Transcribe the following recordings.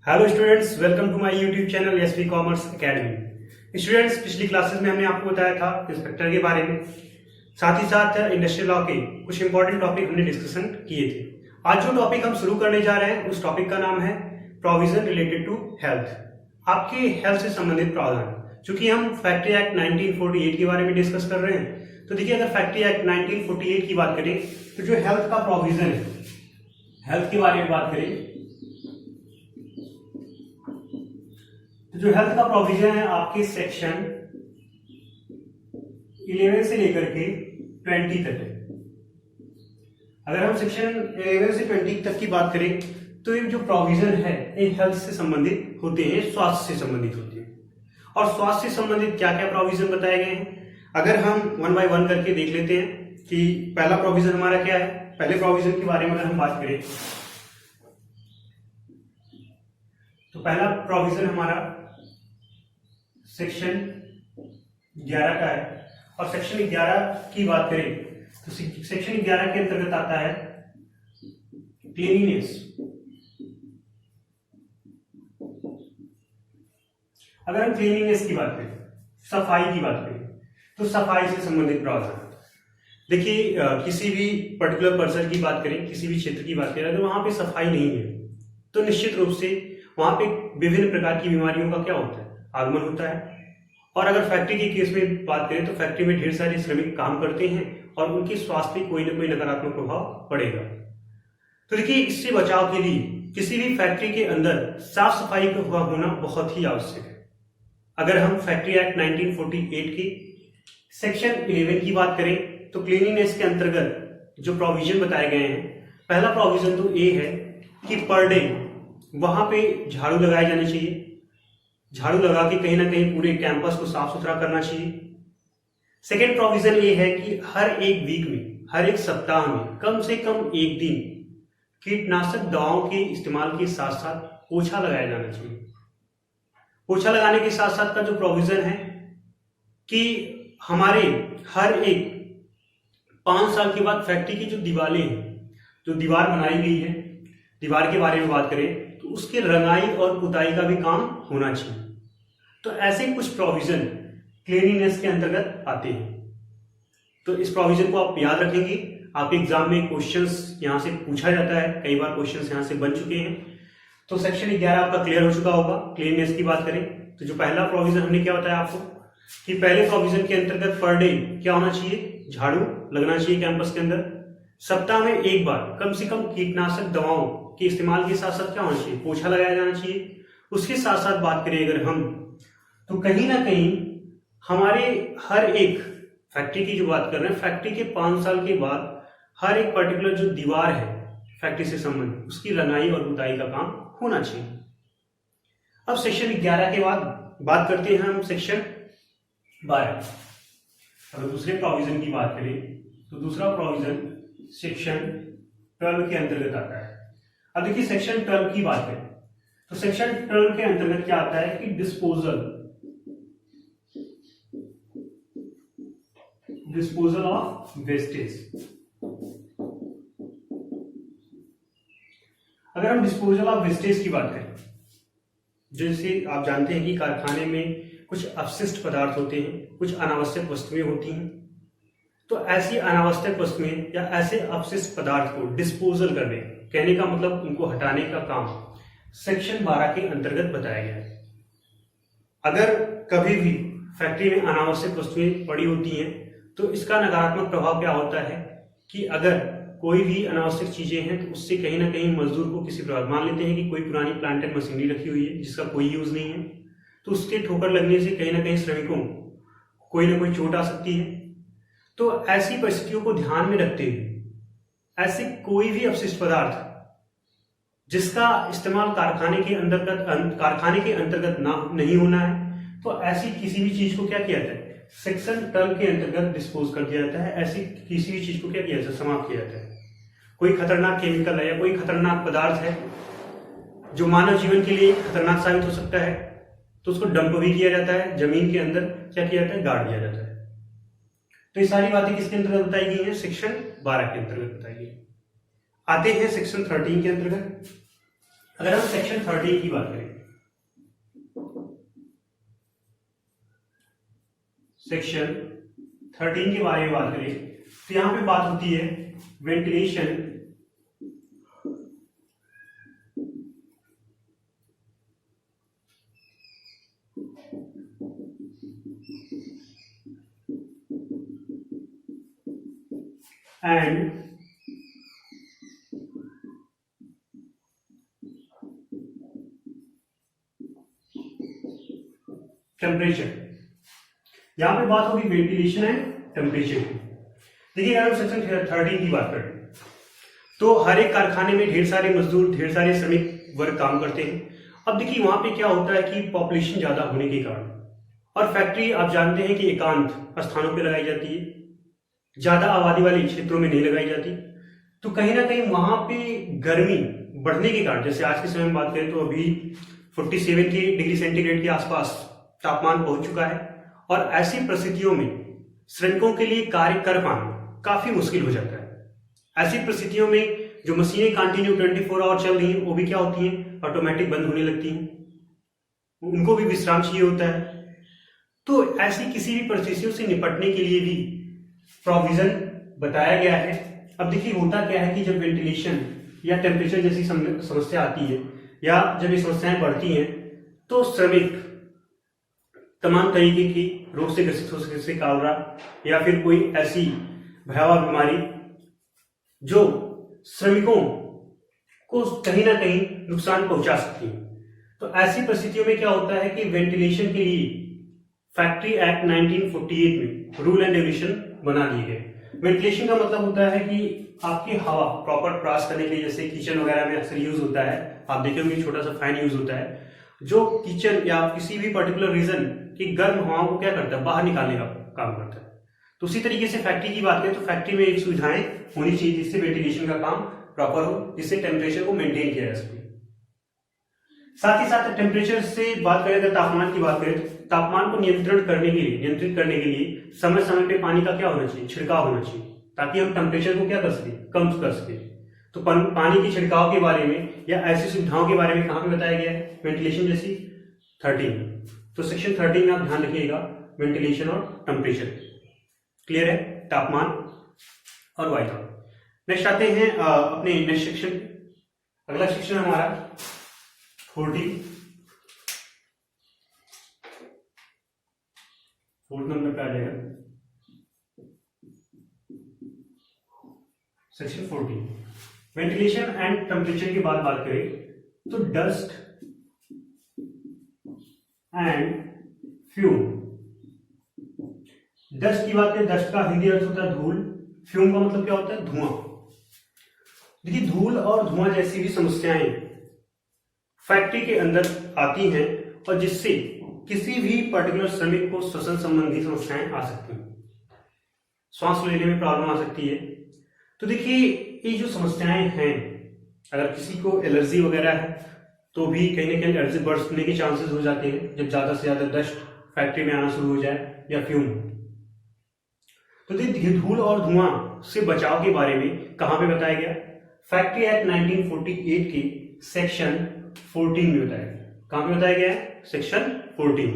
Hello students, welcome to my YouTube channel SP commerce academy. Students, पिछली classes में हमने आपको बताया था इंस्पेक्टर के बारे में, साथ ही साथ इंडस्ट्रियल लॉ के कुछ इंपॉर्टेंट टॉपिक हमने डिस्कशन किए थे। आज जो टॉपिक हम शुरू करने जा रहे हैं उस टॉपिक का नाम है प्रोविजन रिलेटेड टू हेल्थ, आपके हेल्थ से संबंधित प्रावधान। चूंकि हम फैक्ट्री एक्ट 1948 के बारे में डिस्कस कर रहे हैं, तो देखिए अगर फैक्ट्री एक्ट 1948 की बात करें तो जो हेल्थ का प्रोविजन है, हेल्थ के बारे में बात करें तो जो हेल्थ का प्रोविजन है आपके सेक्शन 11 से लेकर के 20 तक है। अगर हम सेक्शन 11 से 20 तक की बात करें तो ये जो प्रोविजन है ये हेल्थ से संबंधित होते हैं, स्वास्थ्य से संबंधित होते हैं। और स्वास्थ्य से संबंधित क्या क्या प्रोविजन बताए गए हैं, अगर हम वन बाय वन करके देख लेते हैं कि पहला प्रोविजन हमारा क्या है। पहले प्रोविजन के बारे में अगर हम बात करें तो पहला प्रोविजन हमारा सेक्शन 11 का है। और सेक्शन 11 की बात करें तो सेक्शन 11 के अंतर्गत आता है क्लीनिनेस। अगर हम क्लीनिनेस की बात करें, सफाई की बात करें, तो सफाई से संबंधित प्रावधान। देखिए किसी भी पर्टिकुलर पर्सन की बात करें, किसी भी क्षेत्र की बात करें, अगर वहां पे सफाई नहीं है तो निश्चित रूप से वहां पे विभिन्न प्रकार की बीमारियों का क्या होता है, आगमन होता है। और अगर फैक्ट्री के केस में बात करें तो फैक्ट्री में ढेर सारे श्रमिक काम करते हैं और उनके स्वास्थ्य पे कोई ना कोई नकारात्मक प्रभाव पड़ेगा। तो देखिए इससे बचाव के लिए किसी भी फैक्ट्री के अंदर साफ सफाई का होना बहुत ही आवश्यक है। अगर हम फैक्ट्री एक्ट 1948 की सेक्शन 11 की बात करें तो क्लीनिनेस के अंतर्गत जो प्रोविजन बताए गए हैं, पहला प्रोविजन तो ये है कि पर डे वहां पे झाड़ू लगाए जाने चाहिए। झाड़ू लगा के कहीं ना कहीं पूरे कैंपस को साफ सुथरा करना चाहिए। सेकेंड प्रोविजन ये है कि हर एक वीक में, हर एक सप्ताह में कम से कम एक दिन कीटनाशक दवाओं के इस्तेमाल के साथ साथ पोछा लगाया जाना चाहिए। पोछा लगाने के साथ साथ का जो प्रोविजन है कि हमारे हर एक 5 साल के बाद फैक्ट्री की जो दीवारें हैं, जो दीवार बनाई गई है, दीवार के बारे में बात करें तो उसके रंगाई और पुताई का भी काम होना चाहिए। तो ऐसे कुछ प्रोविजन क्लीनिनेस के अंतर्गत आते हैं। तो इस प्रोविजन को आप याद रखेंगे। आपके एग्जाम में क्वेश्चंस यहां से पूछा जाता है, कई बार क्वेश्चंस यहां से बन चुके हैं। तो सेक्शन 11 आपका क्लियर हो चुका होगा। क्लीनिनेस की बात करें तो जो पहला प्रोविजन हमने क्या बताया आपको कि पहले प्रोविजन के अंतर्गत पर डे क्या होना चाहिए, झाड़ू लगना चाहिए कैंपस के अंदर। सप्ताह में एक बार कम से कम कीटनाशक दवाओं के इस्तेमाल के साथ साथ क्या होना चाहिए, पोछा लगाया जाना चाहिए। उसके साथ साथ बात करें अगर हम तो कहीं ना कहीं हमारे हर एक फैक्ट्री की जो बात कर रहे हैं, फैक्ट्री के 5 साल के बाद हर एक पर्टिकुलर जो दीवार है फैक्ट्री से संबंधित उसकी रंगाई और पुताई का काम होना चाहिए। अब सेक्शन 11 के बाद बात करते हैं हम सेक्शन 12। अगर दूसरे प्रोविजन की बात करें तो दूसरा प्रोविजन सेक्शन 12 के अंतर्गत आता है। अब देखिए सेक्शन 12 की बात करें तो सेक्शन 12 के अंतर्गत क्या आता है कि डिस्पोजल ऑफ वेस्टेज। अगर हम डिस्पोजल ऑफ वेस्टेज की बात करें, जैसे आप जानते हैं कि कारखाने में कुछ अपशिष्ट पदार्थ होते हैं, कुछ अनावश्यक वस्तुएं होती हैं। तो ऐसी अनावश्यक वस्तुएं या ऐसे अपशिष्ट पदार्थ को डिस्पोजल करने, कहने का मतलब उनको हटाने का काम सेक्शन 12 के अंतर्गत बताया गया है। अगर कभी भी फैक्ट्री में अनावश्यक वस्तुएं पड़ी होती हैं तो इसका नकारात्मक प्रभाव क्या होता है कि अगर कोई भी अनावश्यक चीजें हैं तो उससे कहीं ना कहीं मजदूर को किसी प्रकार, मान लेते हैं कि कोई पुरानी प्लांट एंड मशीनरी रखी हुई है जिसका कोई यूज नहीं है, तो उसके ठोकर लगने से कहीं ना कहीं श्रमिकों को कोई ना कोई चोट आ सकती है। तो ऐसी परिस्थितियों को ध्यान में रखते हुए ऐसे कोई भी अपशिष्ट पदार्थ जिसका इस्तेमाल कारखाने के अंतर्गत नहीं होना है, तो ऐसी किसी भी चीज को क्या किया जाता है, सेक्शन 12 के अंतर्गत डिस्पोज कर दिया जाता है। ऐसी किसी भी चीज को क्या किया जाता है, समाप्त किया जाता है। कोई खतरनाक केमिकल है या कोई खतरनाक पदार्थ है जो मानव जीवन के लिए खतरनाक साबित हो सकता है, तो उसको डंप भी किया जाता है, जमीन के अंदर क्या किया जाता है, गाड़ दिया जाता है। तो ये सारी बातें किसके अंतर्गत बताई गई है, सेक्शन 12 के अंतर्गत बताई गई। आते हैं सेक्शन 13 के अंतर्गत। अगर हम सेक्शन 13 की बात करें, सेक्शन 13 के बारे में बात करें तो यहां पे बात होती है वेंटिलेशन एंड टेम्परेचर। यहां पे बात होगी वेंटिलेशन एंड टेम्परेचर की। देखिए अगर हम सेक्शन 13 की बात करें तो हर एक कारखाने में ढेर सारे मजदूर, ढेर सारे श्रमिक वर्ग काम करते हैं। अब देखिए वहां पे क्या होता है कि पॉपुलेशन ज्यादा होने के कारण, और फैक्ट्री आप जानते हैं कि एकांत स्थानों पे लगाई जाती है, ज्यादा आबादी वाले क्षेत्रों में नहीं लगाई जाती। तो कहीं ना कहीं वहां पे गर्मी बढ़ने के कारण, जैसे आज के समय में बात करें तो अभी 47 के डिग्री सेंटीग्रेड के आसपास तापमान पहुंच चुका है, और ऐसी परिस्थितियों में श्रमिकों के लिए कार्य कर पाना काफी मुश्किल हो जाता है। ऐसी परिस्थितियों में जो मशीनें कंटिन्यू 24 आवर चल रही हैं वो भी क्या होती हैं, ऑटोमेटिक बंद होने लगती हैं, उनको भी विश्राम चाहिए होता है। तो ऐसी किसी भी परिस्थितियों से निपटने के लिए भी प्रोविजन बताया गया है। अब देखिए होता क्या है कि जब वेंटिलेशन या टेम्परेचर जैसी समस्या आती है या जब ये समस्याएं बढ़ती हैं तो श्रमिक तमाम तरीके की रोग से ग्रसित हो सकते, जैसे कालरा या फिर कोई ऐसी भयावह बीमारी जो श्रमिकों को कहीं ना कहीं नुकसान पहुंचा सकती है। तो ऐसी परिस्थितियों में क्या होता है कि वेंटिलेशन के लिए फैक्ट्री एक्ट 1948 में रूल एंड रेगुलेशन बना दिए गए। वेंटिलेशन का मतलब होता है कि आपकी हवा प्रॉपर क्रॉस करने के लिए, जैसे किचन वगैरह में अक्सर यूज होता है, आप देखेंगे छोटा सा फैन यूज होता है जो किचन या किसी भी पर्टिकुलर रीजन की गर्म हवाओं को क्या करता है, बाहर निकालने का काम करता है। तो उसी तरीके से फैक्ट्री की बात करें तो फैक्ट्री में एक सुविधाएं होनी चाहिए जिससे वेंटिलेशन का काम प्रॉपर हो, जिससे टेम्परेचर को मेंटेन किया जा सके। साथ ही साथ टेम्परेचर से बात करें तो तापमान की बात करें तो तापमान को नियंत्रित करने के लिए समय समय पे पानी का क्या होना चाहिए, छिड़काव होना चाहिए, ताकि हम टेम्परेचर को क्या कर सके, कम कर सके। तो पानी के छिड़काव के बारे में या ऐसी सुविधाओं के बारे में कहां पे बताया गया है, वेंटिलेशन जैसी 13। तो सेक्शन 13 में आप ध्यान रखिएगा वेंटिलेशन और टेम्परेचर। क्लियर है, तापमान और वायु। नेक्स्ट आते हैं अपने नेक्स्ट सेक्शन। अगला सेक्शन हमारा 14, 4 नंबर पे आ जाएगा सेक्शन 14। वेंटिलेशन एंड टेम्परेचर की बात करें तो डस्ट एंड फ्यूम। डस्ट की बात करें, डस्ट का हिंदी अर्थ होता है धूल, फ्यूम का मतलब क्या होता है, धुआं। देखिए धूल और धुआं जैसी भी समस्याएं फैक्ट्री के अंदर आती हैं और जिससे किसी भी पर्टिकुलर श्रमिक को श्वसन संबंधी समस्याएं आ सकती हैं, सांस लेने में प्रॉब्लम आ सकती है। तो देखिए ये जो समस्याएं हैं, अगर किसी को एलर्जी वगैरह है तो भी कहीं ना कहीं एलर्जी बढ़ने के चांसेस हो जाते हैं जब ज्यादा से ज्यादा डस्ट फैक्ट्री में आना शुरू हो जाए या फ्यूम। तो देखिए धूल और धुआं से बचाव के बारे में कहां पे बताया गया, फैक्ट्री एक्ट 1948 के सेक्शन 14 में बताया गया। कहां पे बताया गया है, सेक्शन 14।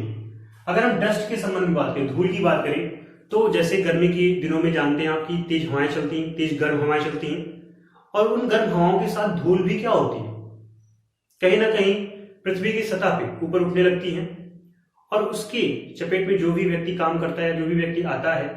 अगर हम डस्ट के संबंध में बात करें, धूल की बात करें तो जैसे गर्मी के दिनों में जानते हैं आप कि तेज हवाएं चलती हैं, तेज गर्म हवाएं चलती हैं, और उन गर्म हवाओं के साथ धूल भी क्या होती है, कहीं ना कहीं पृथ्वी की सतह पे ऊपर उठने लगती है, और उसके चपेट में जो भी व्यक्ति काम करता है, जो भी व्यक्ति आता है,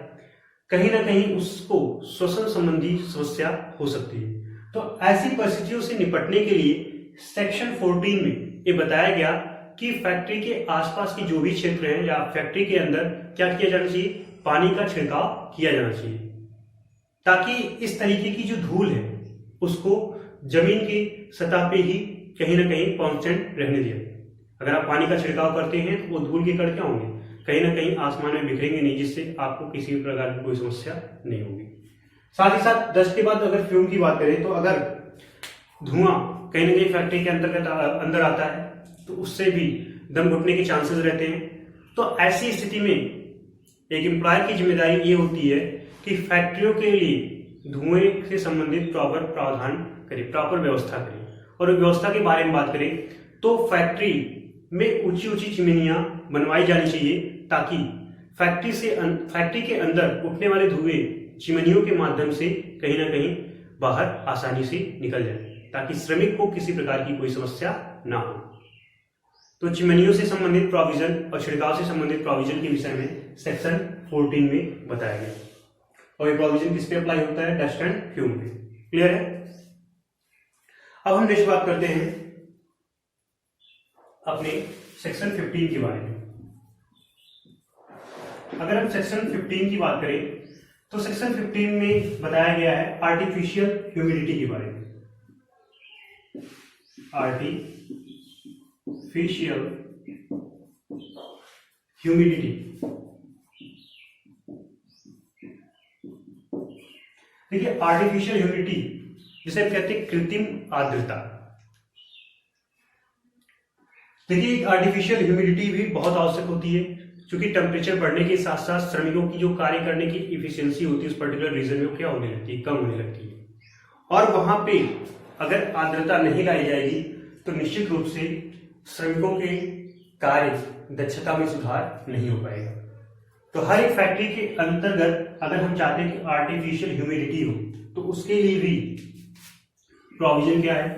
कहीं ना कहीं उसको श्वसन संबंधी समस्या हो सकती है। तो ऐसी परिस्थितियों से निपटने के लिए सेक्शन 14 में ये बताया गया कि फैक्ट्री के आसपास के जो भी क्षेत्र हैं या फैक्ट्री के अंदर क्या किया जाना चाहिए, पानी का छिड़काव किया जाना चाहिए, ताकि इस तरीके की जो धूल है उसको जमीन की सतह पे ही कहीं ना कहीं कांस्टेंट रहने दिया। अगर आप पानी का छिड़काव करते हैं तो वो धूल के कण क्या होंगे, कहीं ना कहीं आसमान में बिखरेंगे नहीं, जिससे आपको किसी भी प्रकार की कोई समस्या नहीं होगी। साथ ही साथ डस्ट के बाद अगर फ्यूम की बात करें तो अगर धुआं कहीं ना कहीं फैक्ट्री के अंदर आता है तो उससे भी दम घुटने के चांसेस रहते हैं। तो ऐसी स्थिति में एक एम्प्लॉयर की जिम्मेदारी ये होती है कि फैक्ट्रियों के लिए धुएं से संबंधित प्रॉपर प्रावधान करें, प्रॉपर व्यवस्था करें, और व्यवस्था के बारे में बात करें तो फैक्ट्री में ऊंची ऊंची चिमनियां बनवाई जानी चाहिए ताकि फैक्ट्री के अंदर उठने वाले धुएं चिमनियों के माध्यम से कहीं ना कहीं बाहर आसानी से निकल जाए, ताकि श्रमिक को किसी प्रकार की कोई समस्या ना हो। तो चिमनियों से संबंधित प्रोविजन और छिड़काव से संबंधित प्रोविजन के विषय में सेक्शन 14 में बताया गया, और ये प्रोविजन किस पे अप्लाई होता है? डस्ट एंड फ्यूम पे। क्लियर है? अब हम नेक्स्ट बात करते हैं अपने सेक्शन 15 के बारे में। अगर हम सेक्शन 15 की बात करें तो सेक्शन 15 में बताया गया है आर्टिफिशियल ह्यूमिडिटी के बारे में। आर्टिफिशियल ह्यूमिडिटी, देखिए आर्टिफिशियल ह्यूमिडिटी जिसे हम कहते हैं कृत्रिम आर्द्रता। देखिए आर्टिफिशियल ह्यूमिडिटी भी बहुत आवश्यक होती है, क्योंकि टेम्परेचर बढ़ने के साथ साथ श्रमिकों की जो कार्य करने की इफिशियंसी होती है उस पर्टिकुलर रीजन में क्या होने लगती है? कम होने लगती है। और वहां पे अगर आर्द्रता नहीं लाई जाएगी तो निश्चित रूप से श्रमिकों के कार्य दक्षता में सुधार नहीं हो पाएगा। तो हर एक फैक्ट्री के अंतर्गत अगर हम चाहते हैं कि आर्टिफिशियल ह्यूमिडिटी हो तो उसके लिए भी प्रोविजन क्या है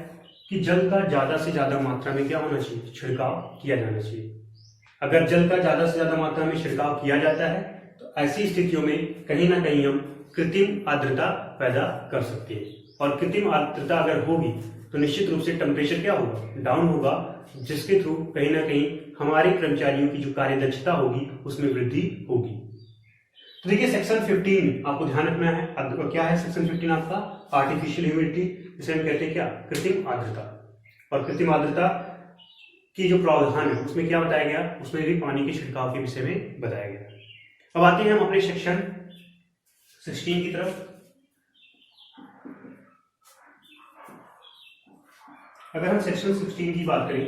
कि जल का ज्यादा से ज्यादा मात्रा में क्या होना चाहिए? छिड़काव किया जाना चाहिए। अगर जल का ज्यादा से ज्यादा मात्रा में छिड़काव किया जाता है तो ऐसी स्थितियों में कहीं ना कहीं हम कृत्रिम आर्द्रता पैदा कर सकते हैं, और कृत्रिम आर्द्रता अगर होगी तो निश्चित रूप से टेम्परेचर क्या होगा? डाउन होगा, जिसके थ्रू कहीं ना कहीं हमारे कर्मचारियों की जो कार्य दक्षता होगी उसमें वृद्धि होगी। तो देखिए सेक्शन 15 आपको ध्यान रखना है। क्या है सेक्शन 15 आपका? आर्टिफिशियल ह्यूमिडिटी, जिसे हम कहते हैं क्या? कृत्रिम आर्द्रता। और कृत्रिम आर्द्रता की जो प्रावधान है उसमें क्या बताया गया? उसमें भी पानी के छिड़काव के विषय में बताया गया। अब आते हैं हम अपने सेक्शन 16 की तरफ। अगर हम सेक्शन 16 की बात करें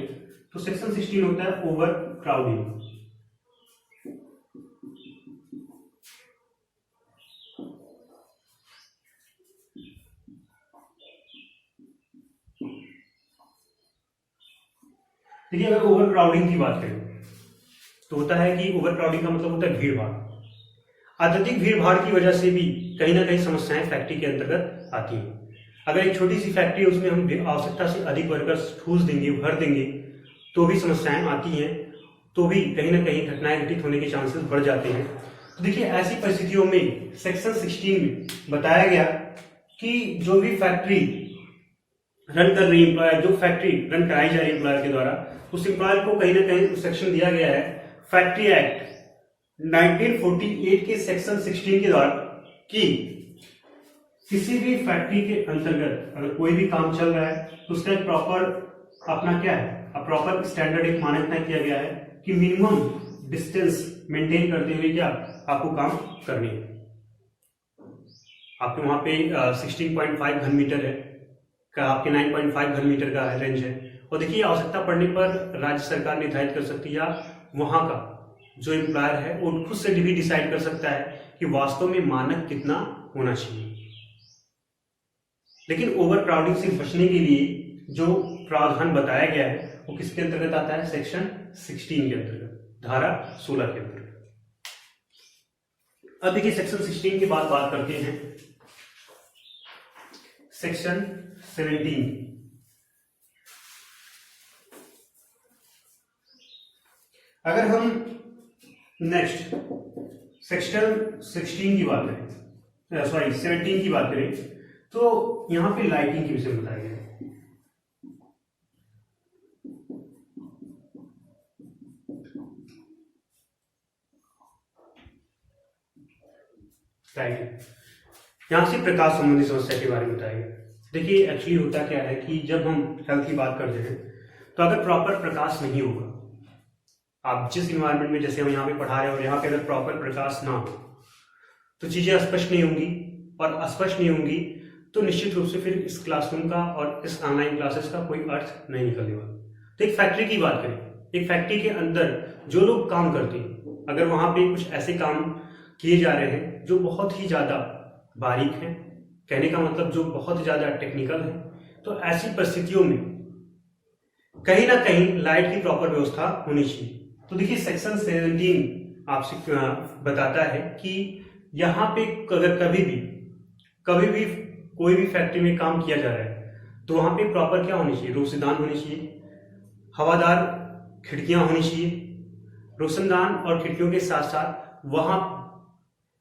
तो सेक्शन 16 होता है ओवर क्राउडिंग। देखिए अगर ओवर क्राउडिंग की बात करें तो होता है कि ओवर क्राउडिंग का मतलब होता है भीड़ भाड़। अत्यधिक भीड़ भाड़ की वजह से भी कहीं ना कहीं समस्याएं फैक्ट्री के अंतर्गत आती हैं। अगर एक छोटी सी फैक्ट्री है उसमें हम आवश्यकता से अधिक वर्कर्स ठूस देंगे, भर देंगे, तो भी समस्याएं आती हैं, तो भी कहीं ना कहीं घटनाएं घटित होने के चांसेस बढ़ जाते हैं। तो देखिए ऐसी परिस्थितियों में सेक्शन 16 में बताया गया कि जो भी फैक्ट्री रन कर रही एम्प्लॉयर, जो फैक्ट्री रन कराई जा रही एम्प्लॉयर के द्वारा, उस एम्प्लॉयर को कहीं ना कहीं सेक्शन दिया गया है फैक्ट्री एक्ट 1948 के सेक्शन 16 के द्वारा कि किसी भी फैक्ट्री के अंतर्गत अगर कोई भी काम चल रहा है तो उसका एक प्रॉपर अपना क्या है, प्रॉपर स्टैंडर्ड एक मानक तय किया गया है कि मिनिमम डिस्टेंस मेंटेन करते हुए क्या आपको काम करनी है। आपके वहां पे 16.5 घन मीटर है का, आपके 9.5 घन मीटर का रेंज है। और देखिए आवश्यकता पड़ने पर राज्य सरकार निर्धारित कर सकती है या वहां का जो एम्प्लॉयर है वो खुद से भी डिसाइड कर सकता है कि वास्तव में मानक कितना होना चाहिए। लेकिन ओवर क्राउडिंग से बचने के लिए जो प्रावधान बताया गया है वो किसके अंतर्गत आता है? सेक्शन 16 के अंतर्गत, धारा 16 के अंतर्गत। अब देखिए सेक्शन 16 के बाद बात करते हैं सेक्शन 17। अगर हम नेक्स्ट सेक्शन 16 की बात करें, 17 की बात करें, तो यहां पे लाइटिंग के विषय में बताया गया है। यहां से प्रकाश संबंधी समस्या के बारे में बताया गया। देखिए एक्चुअली होता क्या है कि जब हम हेल्थ की बात करते हैं तो अगर प्रॉपर प्रकाश नहीं होगा, आप जिस इन्वायरमेंट में, जैसे हम यहाँ पे पढ़ा रहे हैं और यहाँ पे अगर प्रॉपर प्रकाश ना हो तो चीजें स्पष्ट नहीं होंगी, और स्पष्ट नहीं होंगी तो निश्चित रूप से फिर इस क्लासरूम का और इस ऑनलाइन क्लासेस का कोई अर्थ नहीं निकलेगा। तो एक फैक्ट्री की बात करें, एक फैक्ट्री के अंदर जो लोग काम करते हैं, अगर वहां पे कुछ ऐसे काम किए जा रहे हैं जो बहुत ही ज्यादा बारीक हैं, कहने का मतलब जो बहुत ही ज्यादा टेक्निकल है, तो ऐसी परिस्थितियों में कहीं ना कहीं लाइट की प्रॉपर व्यवस्था होनी चाहिए। तो देखिए सेक्शन 17 आपसे बताता है कि यहाँ पे अगर कभी भी कोई भी फैक्ट्री में काम किया जा रहा है तो वहां पे प्रॉपर क्या होनी चाहिए, रोशनदान होनी चाहिए, हवादार खिड़कियां होनी चाहिए। रोशनदान और खिड़कियों के साथ साथ वहां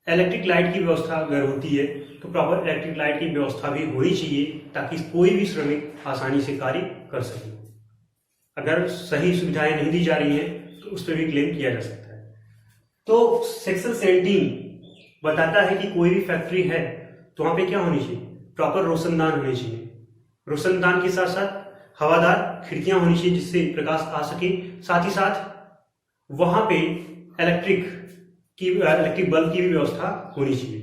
इलेक्ट्रिक लाइट की व्यवस्था अगर होती है तो प्रॉपर इलेक्ट्रिक लाइट की व्यवस्था भी होनी चाहिए ताकि कोई भी श्रमिक आसानी से कार्य कर सके। अगर सही सुविधाएं नहीं दी जा रही हैं तो उस पर भी क्लेम किया जा सकता है। तो सेक्शन 17 बताता है कि कोई भी फैक्ट्री है तो वहां पे क्या होनी चाहिए, प्रॉपर रोशनदान होनी चाहिए। रोशनदान के साथ साथ हवादार खिड़कियां होनी चाहिए जिससे प्रकाश आ सके। साथ ही साथ वहां पे इलेक्ट्रिक बल्ब की भी व्यवस्था होनी चाहिए।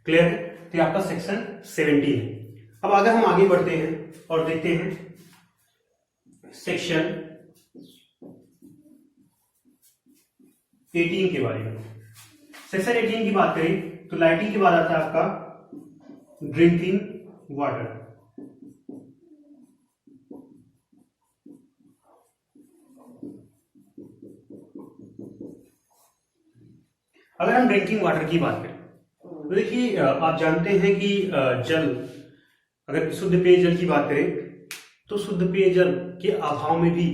क्लियर है? तो आपका सेक्शन 17 है। अब अगर हम आगे बढ़ते हैं और देखते हैं सेक्शन 18 के बारे में। सेक्शन 18 की बात करें तो लाइटिंग के बाद आता है आपका ड्रिंकिंग वाटर। अगर हम ड्रिंकिंग वाटर की बात करें तो देखिए आप जानते हैं कि जल, अगर शुद्ध पेयजल की बात करें तो शुद्ध पेयजल के अभाव में भी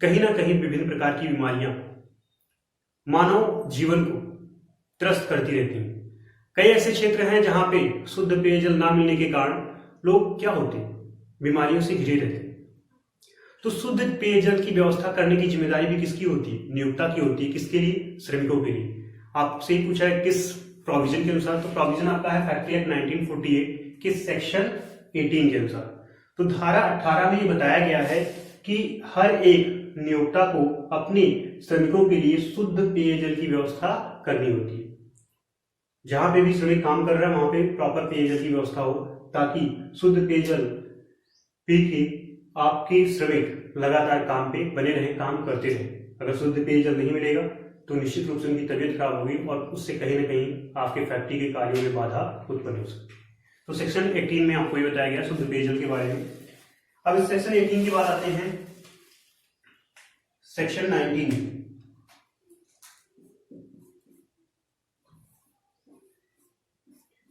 कहीं ना कहीं विभिन्न प्रकार की बीमारियां मानव जीवन को त्रस्त करती रहती हैं। कई ऐसे क्षेत्र हैं जहां पे शुद्ध पेयजल ना मिलने के कारण लोग क्या होते हैं, बीमारियों से घिरे रहते हैं। तो शुद्ध पेयजल की व्यवस्था करने की जिम्मेदारी भी किसकी होती है, नियोक्ता की होती है। किसके लिए? श्रमिकों के लिए। आपसे ही पूछा है किस प्रोविजन के अनुसार, तो प्रोविजन आपका है फैक्ट्री एक्ट 1948 के सेक्शन 18 के अनुसार। तो धारा 18 में ये बताया गया है कि हर एक नियोक्ता को अपने श्रमिकों के लिए शुद्ध पेयजल की व्यवस्था करनी होती है। जहां पे भी श्रमिक काम कर रहा है वहां पे प्रॉपर पेयजल की व्यवस्था हो ताकि शुद्ध पेयजल पी के आपके श्रमिक लगातार काम पे बने रहे, काम करते रहे। अगर शुद्ध पेयजल नहीं मिलेगा तो निश्चित रूप से उनकी तबीयत खराब होगी और उससे कहीं ना कहीं आपके फैक्ट्री के कार्यों में बाधा उत्पन्न हो सकती है। तो सेक्शन 18 में आपको ये बताया गया शुद्ध पेयजल के बारे में। अब इस सेक्शन 18 के बाद आते हैं सेक्शन 19।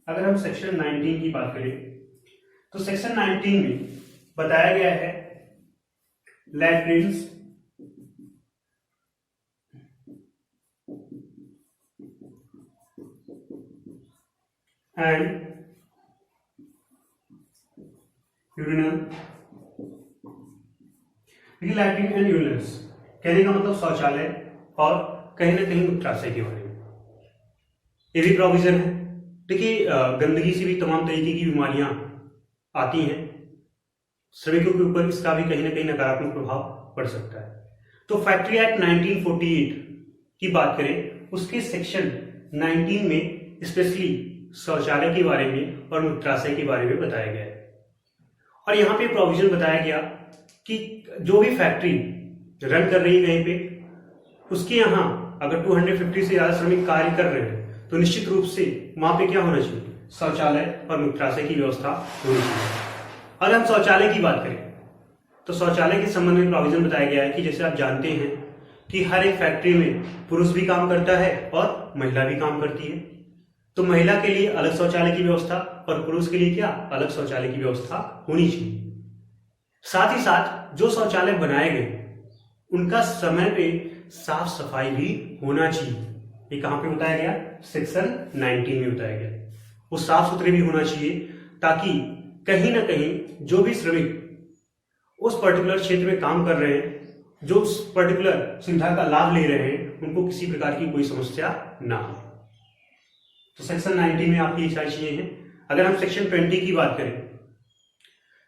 अगर हम सेक्शन 19 की बात करें तो सेक्शन 19 में बताया गया है latrines and urinal. Latrine and urinals कहने का मतलब शौचालय और कहीं ना कहीं मूत्राशय के बारे में ये भी प्रोविजन है। देखिए गंदगी से भी तमाम तरीके की बीमारियां आती हैं, श्रमिकों के ऊपर इसका भी कहीं ना कहीं नकारात्मक प्रभाव पड़ सकता है। तो फैक्ट्री एक्ट 1948 की बात करें उसके सेक्शन 19 में स्पेशली शौचालय के बारे में और मूत्राशय के बारे में बताया गया है। और यहाँ पे प्रोविजन बताया गया कि जो भी फैक्ट्री रन कर रही है कहीं पे, उसके यहाँ अगर 250 से ज्यादा श्रमिक कार्य कर रहे हैं तो निश्चित रूप से वहां पे क्या होना चाहिए, शौचालय और मूत्राशय की व्यवस्था होनी चाहिए। अगर हम शौचालय की बात करें तो शौचालय के संबंध में प्रोविजन बताया गया है कि जैसे आप जानते हैं कि हर एक फैक्ट्री में पुरुष भी काम करता है और महिला भी काम करती है। तो महिला के लिए अलग शौचालय की व्यवस्था और पुरुष के लिए क्या अलग शौचालय की व्यवस्था होनी चाहिए। साथ ही साथ जो शौचालय बनाए गए उनका समय पे साफ सफाई भी होना चाहिए। ये कहां पे बताया गया, सेक्शन 19 में बताया गया। वो साफ सुथरे भी होना चाहिए ताकि कहीं ना कहीं जो भी श्रमिक उस पर्टिकुलर क्षेत्र में काम कर रहे हैं, जो उस पर्टिकुलर सुविधा का लाभ ले रहे हैं, उनको किसी प्रकार की कोई समस्या ना हो। तो सेक्शन 19 में आपकी ये सारी चीजें हैं। अगर हम सेक्शन 20 की बात करें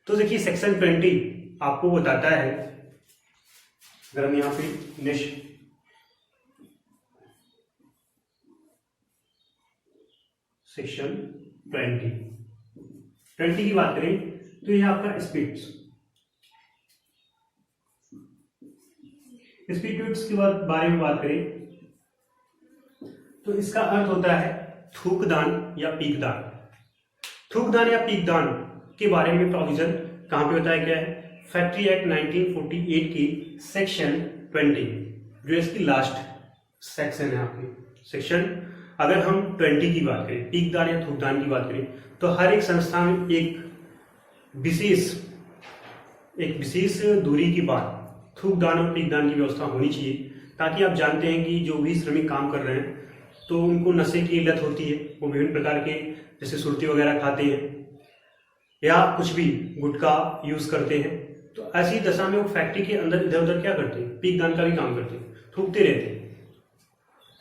तो देखिए सेक्शन 20 आपको बताता है, अगर हम यहाँ पे नेक्स्ट सेक्शन 20 की बात करें तो यह आपका स्पीड्स के बारे में बात करें तो इसका अर्थ होता है थूकदान या पीकदान। थूकदान या पीकदान के बारे में प्रोविजन कहां पे बताया गया है, फैक्ट्री एक्ट 1948 की सेक्शन 20, जो इसकी लास्ट सेक्शन है आपकी सेक्शन। अगर हम 20 की बात करें, पीकदान या थूकदान की बात करें, तो हर एक संस्था में एक विशेष दूरी के बाद थूकदान और पीकदान की व्यवस्था होनी चाहिए, ताकि आप जानते हैं कि जो भी श्रमिक काम कर रहे हैं तो उनको नशे की लत होती है, वो विभिन्न प्रकार के जैसे सुर्ती वगैरह खाते हैं या कुछ भी गुटखा यूज करते हैं, तो ऐसी दशा में वो फैक्ट्री के अंदर इधर उधर क्या करते हैं, पीकदान का भी काम करते हैं, थूकते रहते हैं।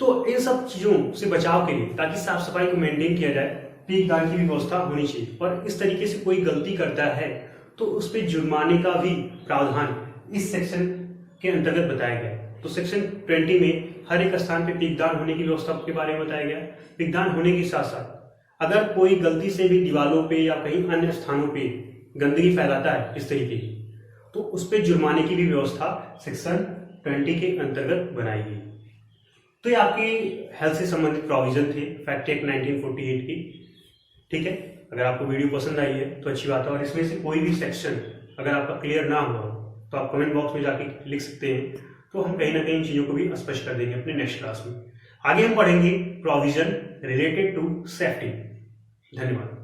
तो इन सब चीजों से बचाव के लिए, ताकि साफ सफाई को मेंटेन किया जाए, पीकदान की भी व्यवस्था होनी चाहिए। और इस तरीके से कोई गलती करता है तो उस पर जुर्माने का भी प्रावधान इस सेक्शन के अंतर्गत बताया गया है। तो सेक्शन 20 में हर एक स्थान पे पीकदान होने की व्यवस्था के बारे में बताया गया है। पीकदान होने के साथ साथ अगर कोई गलती से भी दीवारों पे या कहीं अन्य स्थानों पे गंदगी फैलाता है इस तरीके की, तो उस पर जुर्माने की भी व्यवस्था सेक्शन 20 के अंतर्गत बनाई गई। तो ये आपकी हेल्थ से संबंधित प्रोविजन थे फैक्ट्री एक्ट 1948 की। ठीक है, अगर आपको वीडियो पसंद आई है तो अच्छी बात है, और इसमें से कोई भी सेक्शन अगर आपका क्लियर ना हुआ तो आप कमेंट बॉक्स में जाके लिख सकते हैं, तो हम कहीं ना कहीं इन चीजों को भी स्पष्ट कर देंगे अपने नेक्स्ट क्लास में। आगे हम पढ़ेंगे प्रोविजन रिलेटेड टू सेफ्टी। धन्यवाद।